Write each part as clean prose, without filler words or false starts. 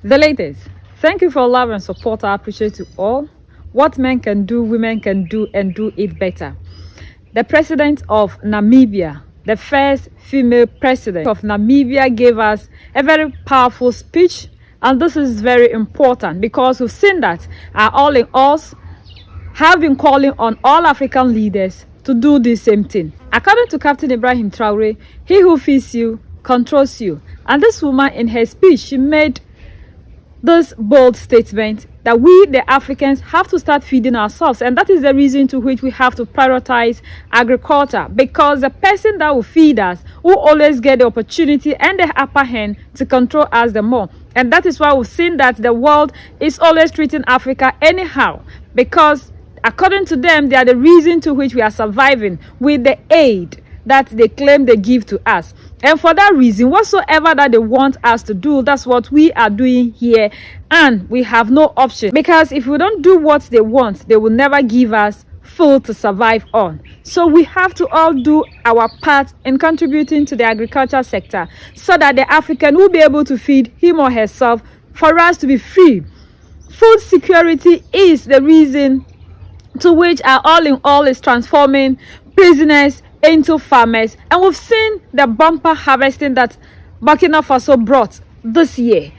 The latest. Thank you for love and support. I appreciate you all. What men can do, women can do, and do it better. The president of Namibia, the first female president of Namibia, gave us a very powerful speech. And this is very important because we've seen that our all in alls have been calling on all African leaders to do the same thing. According to Captain Ibrahim Traore, he who feeds you controls you. And this woman, in her speech, she made this bold statement that we, the Africans, have to start feeding ourselves. And that is the reason to which we have to prioritize agriculture, because the person that will feed us will always get the opportunity and the upper hand to control us the more. And that is why we've seen that the world is always treating Africa anyhow, because according to them, they are the reason to which we are surviving with the aid that they claim they give to us. And for that reason, whatsoever that they want us to do, that's what we are doing here. And we have no option, because if we don't do what they want, they will never give us food to survive on. So we have to all do our part in contributing to the agriculture sector, so that the African will be able to feed him or herself, for us to be free. Food security is the reason to which our all in all is transforming prisoners into farmers. And we've seen the bumper harvesting that Burkina Faso brought this year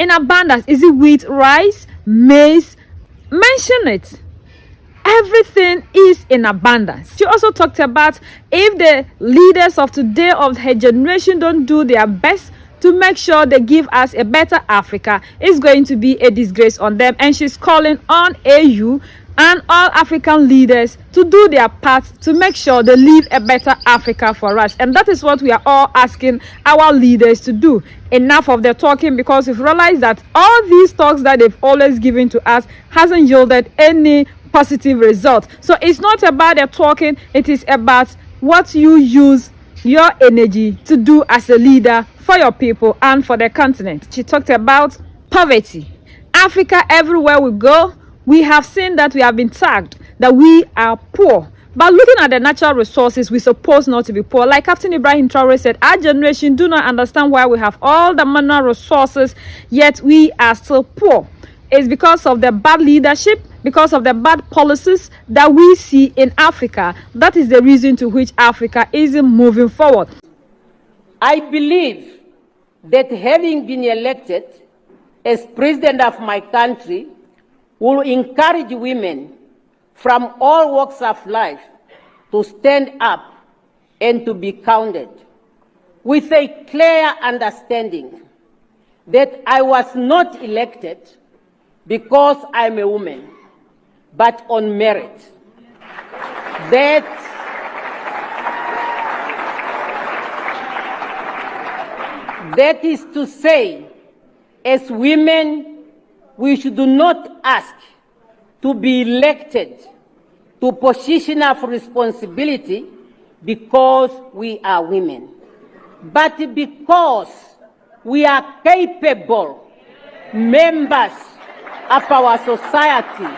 in abundance. Is it wheat, rice, maize? Mention it. Everything is in abundance. She also talked about if the leaders of today, of her generation, don't do their best to make sure they give us a better Africa, it's going to be a disgrace on them. And she's calling on AU and all African leaders to do their part to make sure they leave a better Africa for us. And that is what we are all asking our leaders to do. Enough of their talking, because we've realized that all these talks that they've always given to us hasn't yielded any positive result. So it's not about their talking, it is about what you use your energy to do as a leader for your people and for the continent. She talked about poverty. Africa, everywhere we go, we have seen that we have been tagged that we are poor. But looking at the natural resources, we're supposed not to be poor. Like Captain Ibrahim Traore said, our generation do not understand why we have all the mineral resources, yet we are still poor. It's because of the bad leadership, because of the bad policies that we see in Africa. That is the reason to which Africa isn't moving forward. I believe that having been elected as president of my country will encourage women from all walks of life to stand up and to be counted, with a clear understanding that I was not elected because I'm a woman, but on merit. That is to say, as women, we should not ask to be elected to position of responsibility because we are women, but because we are capable members of our society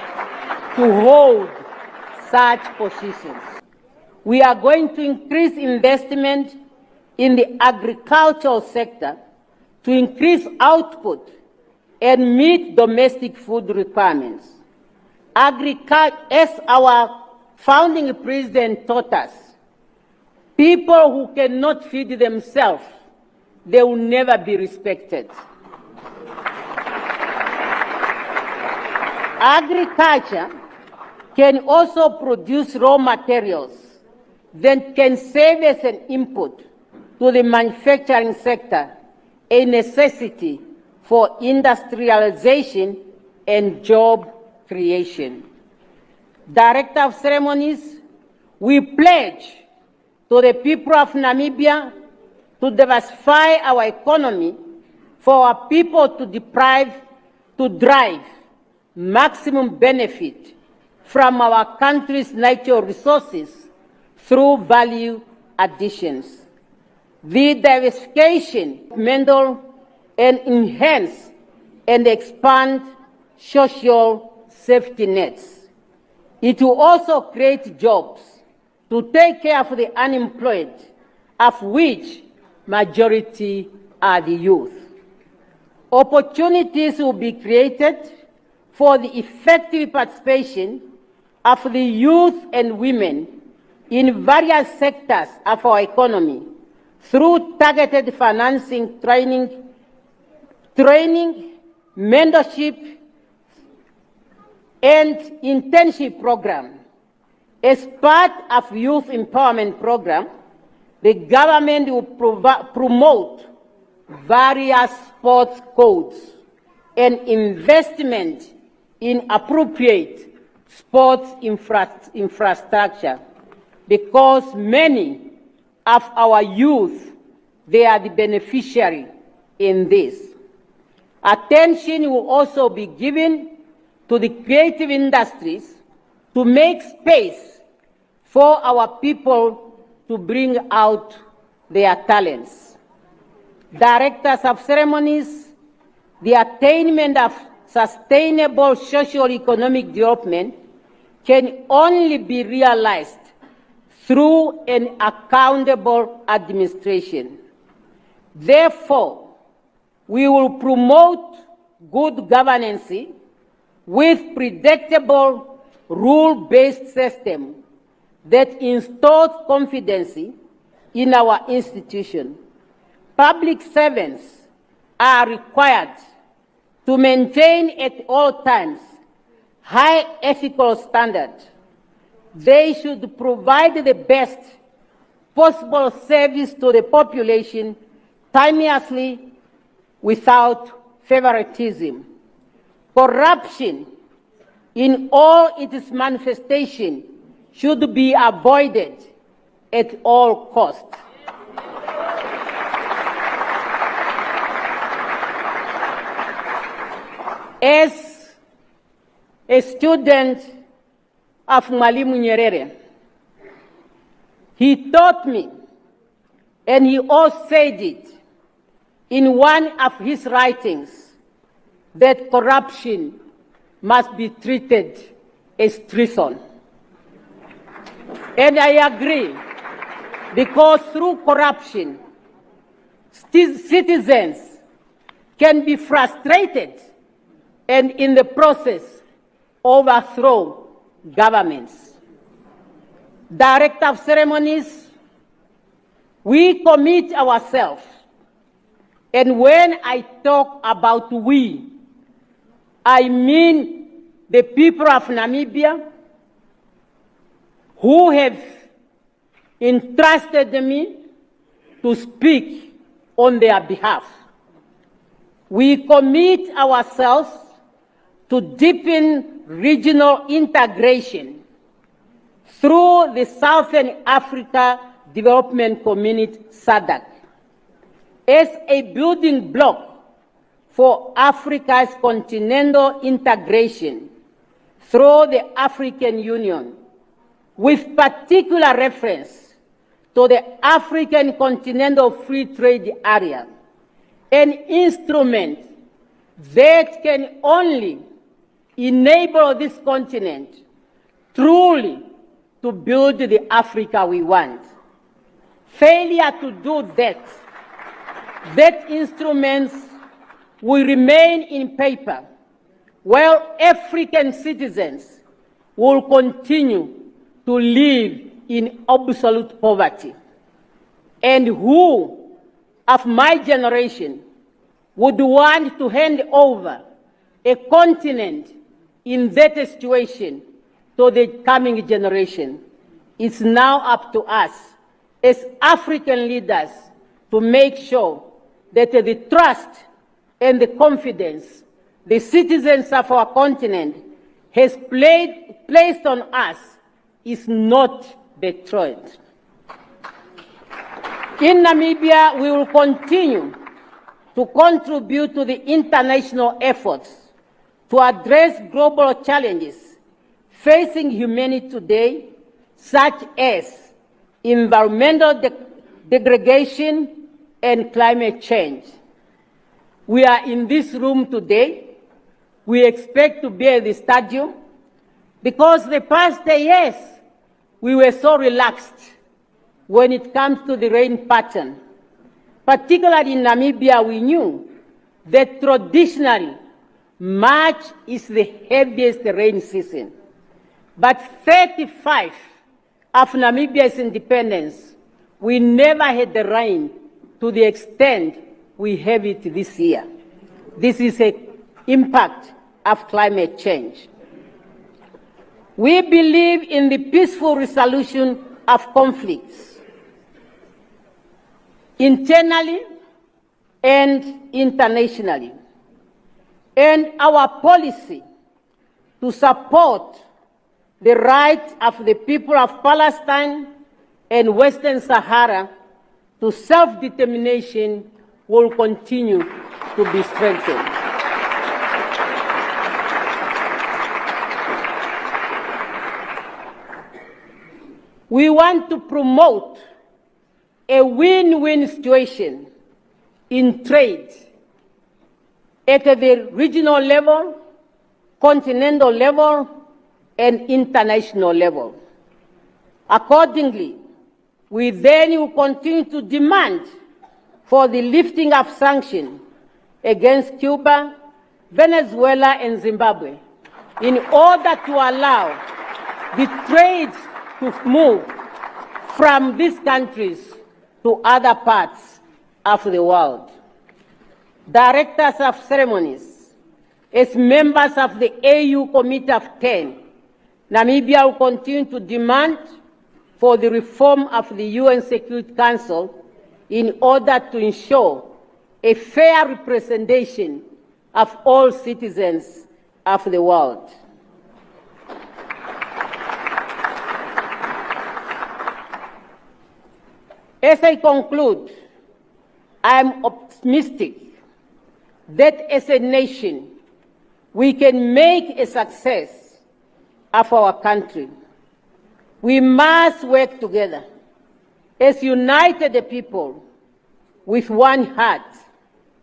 to hold such positions. We are going to increase investment in the agricultural sector to increase output and meet domestic food requirements. Agriculture, as our founding president taught us, people who cannot feed themselves, they will never be respected. Agriculture can also produce raw materials that can serve as an input to the manufacturing sector, a necessity for industrialization and job creation. Director of Ceremonies, we pledge to the people of Namibia to diversify our economy for our people to drive maximum benefit from our country's natural resources through value additions. The diversification, mental, and enhance and expand social safety nets. It will also create jobs to take care of the unemployed, of which majority are the youth. Opportunities will be created for the effective participation of the youth and women in various sectors of our economy through targeted financing, training, mentorship, and internship program. As part of youth empowerment program, the government will promote various sports codes and investment in appropriate sports infrastructure, because many of our youth, they are the beneficiary in this. Attention will also be given to the creative industries to make space for our people to bring out their talents. Directors of ceremonies, the attainment of sustainable socio-economic development can only be realized through an accountable administration. Therefore, we will promote good governance with predictable, rule-based system that instills confidence in our institution. Public servants are required to maintain at all times high ethical standards. They should provide the best possible service to the population timelessly without favoritism. Corruption in all its manifestations should be avoided at all costs. As a student of Mwalimu Nyerere, he taught me, and he also said it in one of his writings, that corruption must be treated as treason. And I agree, because through corruption, citizens can be frustrated and in the process overthrow governments. Director of ceremonies, we commit ourselves, and when I talk about we, I mean the people of Namibia who have entrusted me to speak on their behalf. We commit ourselves to deepen regional integration through the Southern Africa Development Community, SADC, as a building block for Africa's continental integration through the African Union, with particular reference to the African Continental Free Trade Area, an instrument that can only enable this continent truly to build the Africa we want. Failure to do that instruments will remain in paper, while African citizens will continue to live in absolute poverty. And who of my generation would want to hand over a continent in that situation to the coming generation? It's now up to us as African leaders to make sure that the trust and the confidence the citizens of our continent has placed on us is not betrayed. In Namibia, we will continue to contribute to the international efforts to address global challenges facing humanity today, such as environmental degradation and climate change. We are in this room today. We expect to be at the stadium because the past years we were so relaxed when it comes to the rain pattern. Particularly in Namibia, we knew that traditionally March is the heaviest rain season. But 35 of Namibia's independence, we never had the rain to the extent we have it this year. This is an impact of climate change. We believe in the peaceful resolution of conflicts, internally and internationally. And our policy to support the rights of the people of Palestine and Western Sahara to self-determination will continue to be strengthened. We want to promote a win-win situation in trade at the regional level, continental level, and international level. Accordingly, we then will continue to demand for the lifting of sanctions against Cuba, Venezuela, and Zimbabwe in order to allow the trade to move from these countries to other parts of the world. Directors of ceremonies, as members of the AU Committee of 10, Namibia will continue to demand for the reform of the UN Security Council in order to ensure a fair representation of all citizens of the world. As I conclude, I am optimistic that as a nation, we can make a success of our country. We must work together as united people with one heart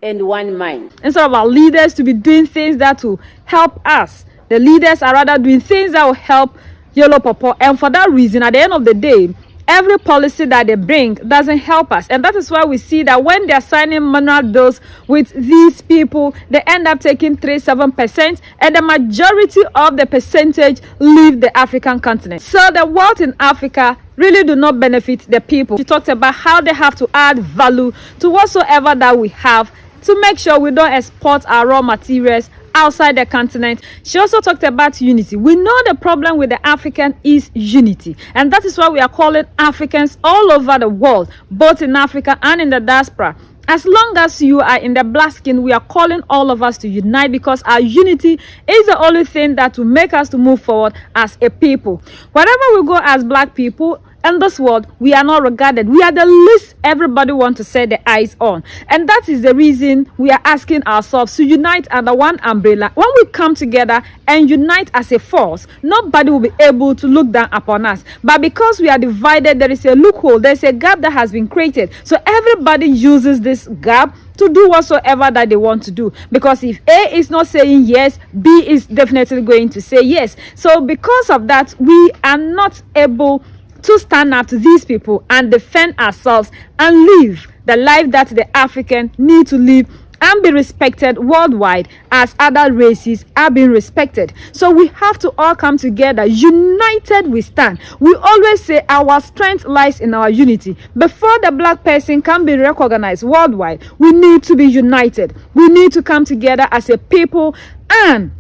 and one mind. Instead of our leaders to be doing things that will help us, the leaders are rather doing things that will help Yellow Popo. And for that reason, at the end of the day, every policy that they bring doesn't help us. And that is why we see that when they're signing manual deals with these people, they end up taking 37%, and the majority of the percentage leave the African continent. So the wealth in Africa really do not benefit the people. She talked about how they have to add value to whatsoever that we have to make sure we don't export our raw materials outside the continent. She also talked about unity. We know the problem with the African is unity, and that is why we are calling Africans all over the world, both in Africa and in the diaspora. As long as you are in the black skin, we are calling all of us to unite, because our unity is the only thing that will make us to move forward as a people. Wherever we go as black people in this world, we are not regarded. We are the least everybody wants to set their eyes on. And that is the reason we are asking ourselves to unite under one umbrella. When we come together and unite as a force, nobody will be able to look down upon us. But because we are divided, there is a loophole, there's a gap that has been created. So everybody uses this gap to do whatsoever that they want to do. Because if A is not saying yes, B is definitely going to say yes. So because of that, we are not able to stand up to these people and defend ourselves and live the life that the African need to live and be respected worldwide as other races are being respected. So we have to all come together. United we stand. We always say our strength lies in our unity. Before the black person can be recognized worldwide, we need to be united. We need to come together as a people and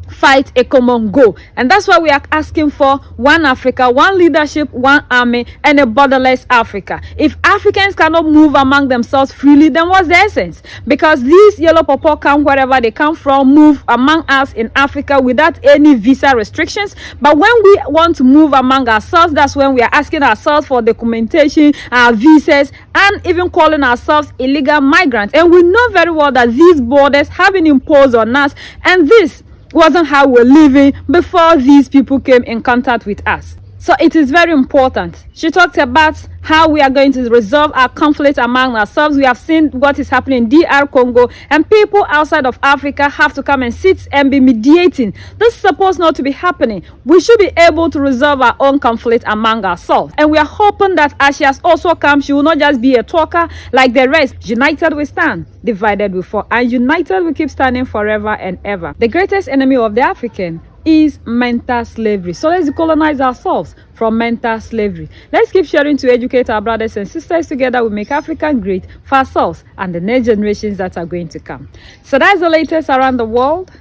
fight a common goal. And that's why we are asking for one Africa, one leadership, one army, and a borderless Africa. If Africans cannot move among themselves freely, then what's the essence? Because these Yellow Popo come wherever they come from, move among us in Africa without any visa restrictions. But when we want to move among ourselves, that's when we are asking ourselves for documentation, our visas, and even calling ourselves illegal migrants. And we know very well that these borders have been imposed on us, and this wasn't how we're living before these people came in contact with us. So it is very important. She talked about how we are going to resolve our conflict among ourselves. We have seen what is happening in DR Congo, and people outside of Africa have to come and sit and be mediating. This is supposed not to be happening. We should be able to resolve our own conflict among ourselves. And we are hoping that as she has also come, she will not just be a talker like the rest. United we stand, divided we fall, and united we keep standing forever and ever. The greatest enemy of the African is mental slavery. So let's decolonize ourselves from mental slavery. Let's keep sharing to educate our brothers and sisters. Together we make Africa great for ourselves and the next generations that are going to come. So that's the latest around the world,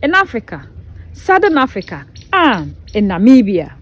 in Africa, Southern Africa, and in Namibia.